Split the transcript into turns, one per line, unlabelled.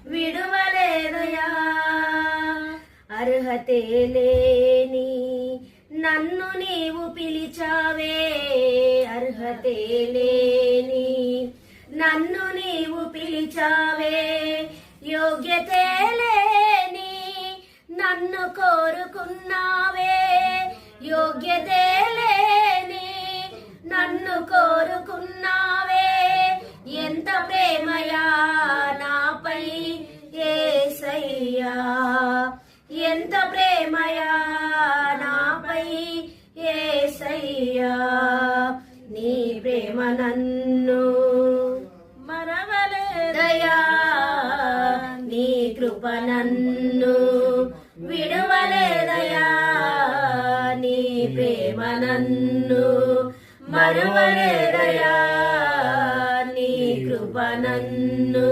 విడువలేదయా. అర్హతే లేని నన్ను నీవు పిలిచావే, అర్హతే లేని నన్ను నీవు పిలిచావే. యోగ్యతే లేని నన్ను కోరుకున్నావే, యోగ్యతే లేని నన్ను కోరుకున్నావే. ఎంత ప్రేమయా నాపై యేసయ్యా, ఎంత ప్రేమయా నాపై యేసయ్యా. నీ ప్రేమ నన్ను మరవలేదయా, నీ కృప నన్ను విడువలేదయా. నీ ప్రేమ నన్ను మరువలేదయా, నీ కృప నన్ను